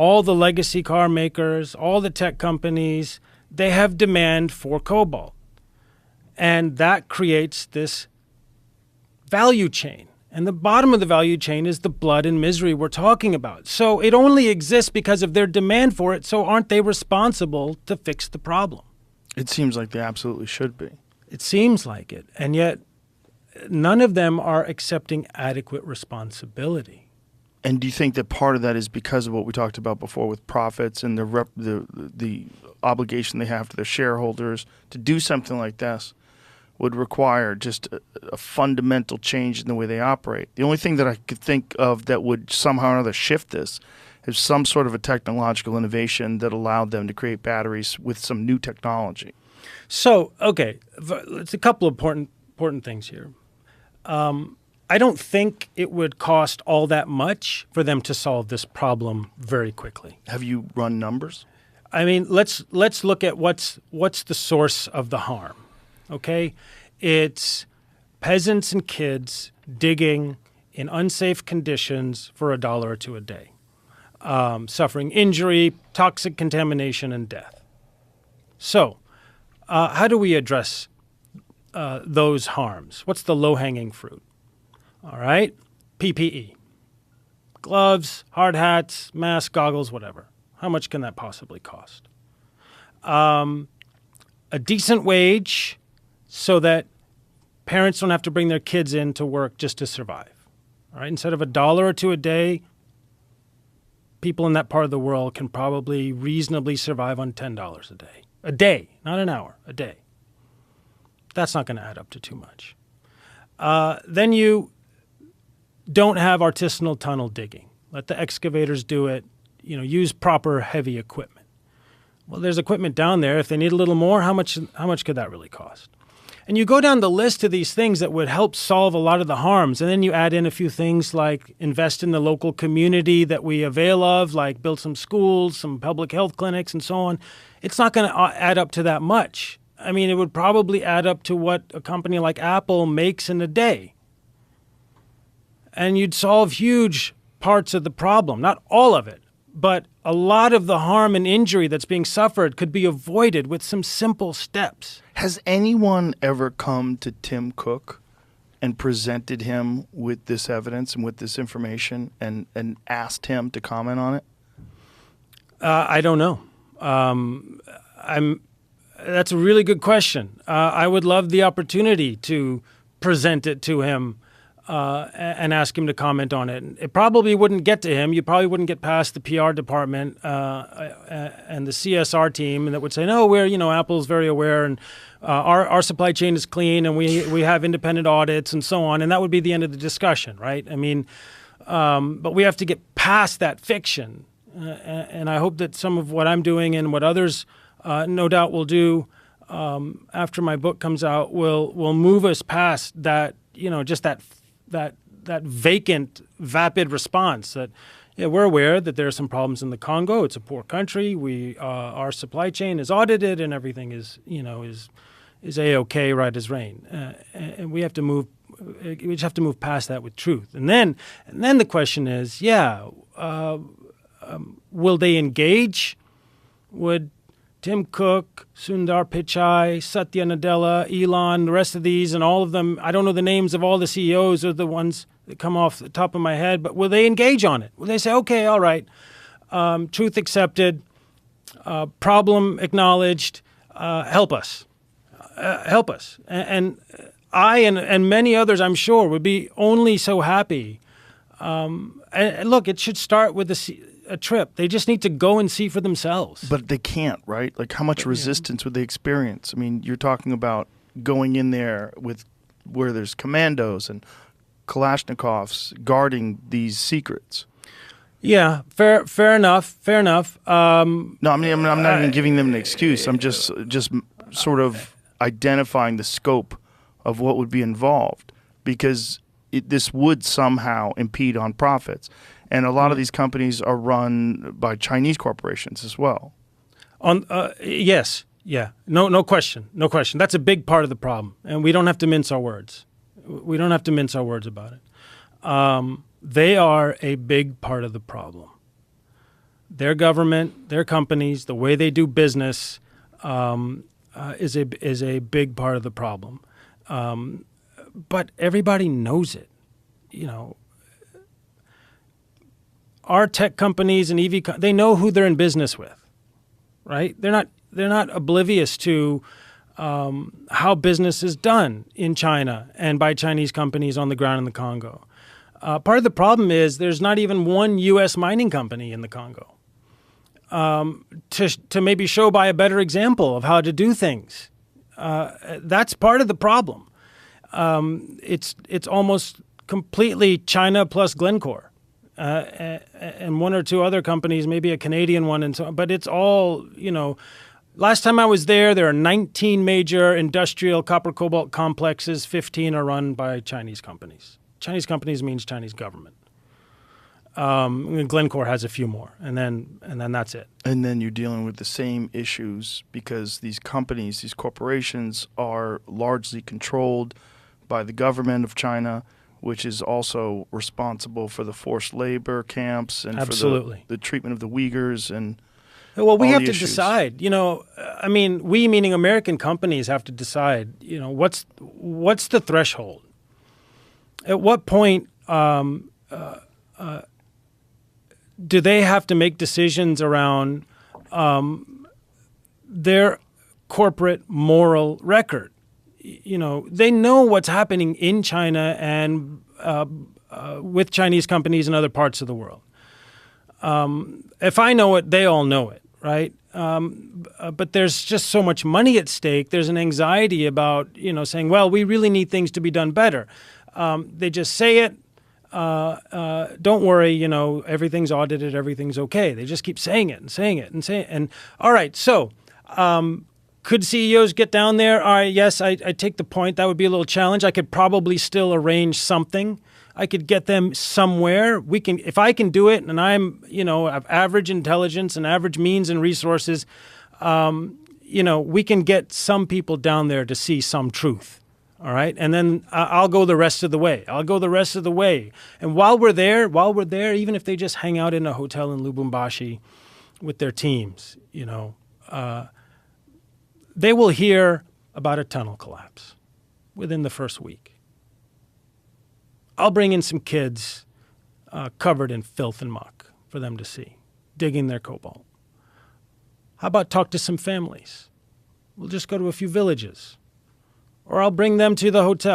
all the legacy car makers, all the tech companies, they have demand for cobalt. And that creates this value chain. And the bottom of the value chain is the blood and misery we're talking about. So it only exists because of their demand for it. So aren't they responsible to fix the problem? It seems like they absolutely should be. It seems like it. And yet none of them are accepting adequate responsibility. And do you think that part of that is because of what we talked about before with profits and the obligation they have to their shareholders to do something like this would require just a fundamental change in the way they operate? The only thing that I could think of that would somehow or another shift this is some sort of a technological innovation that allowed them to create batteries with some new technology. So, okay, it's a couple of important things here. I don't think it would cost all that much for them to solve this problem very quickly. Have you run numbers? I mean, let's look at what's the source of the harm. Okay, it's peasants and kids digging in unsafe conditions for $1 or $2 a day, suffering injury, toxic contamination, and death. So, how do we address those harms? What's the low-hanging fruit? All right, PPE, gloves, hard hats, masks, goggles, whatever. How much can that possibly cost? A decent wage so that parents don't have to bring their kids in to work just to survive. All right, instead of $1 or $2 a day, people in that part of the world can probably reasonably survive on $10 a day. A day, not an hour, a day. That's not going to add up to too much. Then you don't have artisanal tunnel digging. Let the excavators do it. Use proper heavy equipment. Well, there's equipment down there. If they need a little more, how much could that really cost? And you go down the list of these things that would help solve a lot of the harms, and then you add in a few things like invest in the local community that we avail of, like build some schools, some public health clinics, and so on. It's not going to add up to that much. I mean, it would probably add up to what a company like Apple makes in a day. And you'd solve huge parts of the problem, not all of it, but a lot of the harm and injury that's being suffered could be avoided with some simple steps. Has anyone ever come to Tim Cook and presented him with this evidence and with this information and asked him to comment on it? I don't know. That's a really good question. I would love the opportunity to present it to him and ask him to comment on it. It probably wouldn't get to him. You probably wouldn't get past the PR department and the CSR team, and that would say, no, Apple's very aware, and our supply chain is clean, and we have independent audits and so on, and that would be the end of the discussion, right? I mean, but we have to get past that fiction, and I hope that some of what I'm doing and what others no doubt will do after my book comes out will move us past that, just that vacant, vapid response that, we're aware that there are some problems in the Congo. It's a poor country. Our supply chain is audited and everything is A-OK, right as rain. And we just have to move past that with truth. And then the question is, will they engage? Would Tim Cook, Sundar Pichai, Satya Nadella, Elon, the rest of these, and all of them, I don't know the names of all the CEOs or the ones that come off the top of my head, but will they engage on it? Will they say, okay, all right, truth accepted, problem acknowledged, help us. Help us. And I and many others, I'm sure, would be only so happy. And look, it should start with a trip. They just need to go and see for themselves. But they can't, right? Like, how much resistance would they experience? I mean, you're talking about going in there where there's commandos and Kalashnikovs guarding these secrets. Yeah, fair enough. No, I'm not even giving them an excuse. I'm just sort of identifying the scope of what would be involved, because this would somehow impede on profits. And a lot of these companies are run by Chinese corporations as well. Yes, yeah, no question. That's a big part of the problem, and we don't have to mince our words. We don't have to mince our words about it. They are a big part of the problem. their government, their companies, the way they do business is a big part of the problem. But everybody knows it. You know, our tech companies and they know who they're in business with, right? They're not oblivious to how business is done in China and by Chinese companies on the ground in the Congo. Part of the problem is there's not even one U.S. mining company in the Congo to maybe show by a better example of how to do things. That's part of the problem. It's almost completely China plus Glencore, and one or two other companies, maybe a Canadian one, and so on. But it's all, you know. Last time I was there are 19 major industrial copper cobalt complexes. 15 are run by Chinese companies. Chinese companies means Chinese government. Glencore has a few more, and then that's it. And then you're dealing with the same issues because these companies, these corporations, are largely controlled by the government of China, which is also responsible for the forced labor camps and Absolutely. for the treatment of the Uyghurs and. Well, we have to issues. decide. You know, I mean, we meaning American companies have to decide. You know, what's the threshold? At what point do they have to make decisions around their corporate moral record? You know, they know what's happening in China and with Chinese companies in other parts of the world. If I know it, they all know it, right? But there's just so much money at stake. There's an anxiety about, you know, saying, well, we really need things to be done better. They just say it. Don't worry, you know, everything's audited, everything's okay. They just keep saying it and saying it and saying it. And all right, so could CEOs get down there? All right, yes, I take the point. That would be a little challenge. I could probably still arrange something. I could get them somewhere. If I can do it, and I'm, you know, of average intelligence and average means and resources, you know, we can get some people down there to see some truth. All right, and then I'll go the rest of the way. And while we're there, even if they just hang out in a hotel in Lubumbashi with their teams, you know, they will hear about a tunnel collapse within the first week. I'll bring in some kids covered in filth and muck for them to see, digging their cobalt. How about talk to some families? We'll just go to a few villages. Or I'll bring them to the hotel.